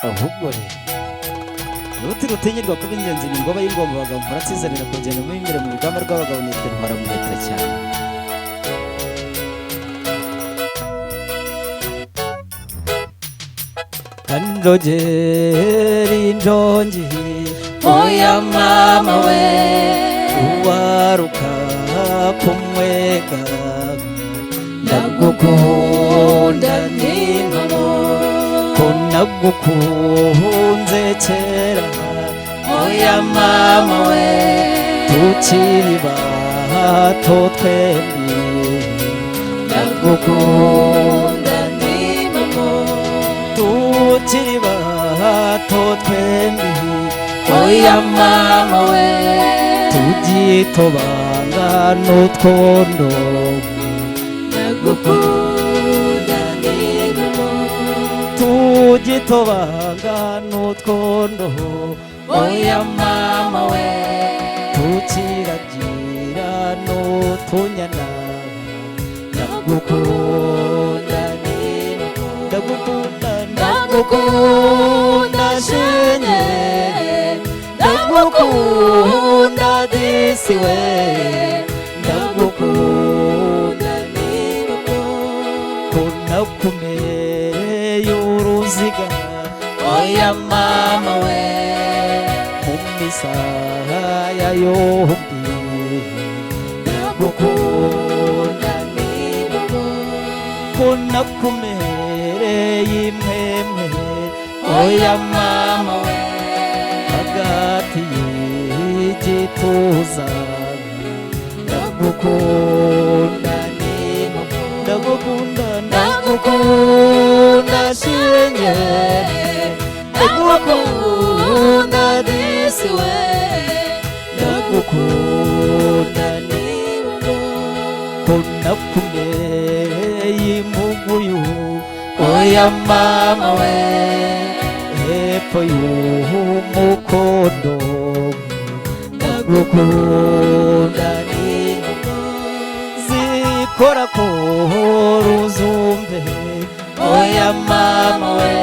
ahubwo ruti rutinyirwa kuba ingenzi ni ngoba y'ingoma abagabo muratsizanira kugenda mu imbere mu rugamba rw'abagabo nitwe ntwara muheta cyane kanjogeri njongi oya mama we uwaruka kumwega ndagukunda n'impamo ko nagukunze kera oya mama we tukiri bato twembi ndagukunda n'impamo tukiri bato twembi oya mama we tugitobanga n'utwondo ndagukunda n'impamo tugitobanga n'utwondo oya mama we tukiragira n'utunyana ndagukunda ndagukunda ndagukunda shenye ndagukunda disi we ndagukunda ko nakumereye uruziga oya mama we mu misaha ya yombi ndagukunda n'impamo ko nakumereye impwemwe oya mama we hagati y'igituza ndagukunda n'impamo ndagukunda ndagukunda shenye ndagukunda disi we ndagukunda n'impamo ko nakumereye impuguyu oya mama we hepfo y'umukondo ndagukunda n'impamo zikora ko ruzumve oya mama we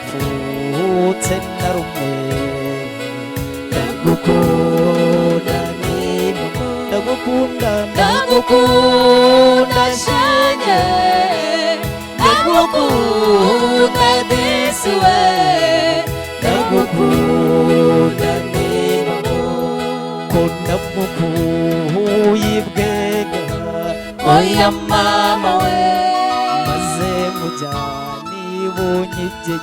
ntihapfutse na rumwe ndagukunda n'impamo ndagukunda ndagukunda shenye ndagukunda disi we ndagukunda n'impamo ko namukuye ibwega oya mama we maze mujyane ibonye ibye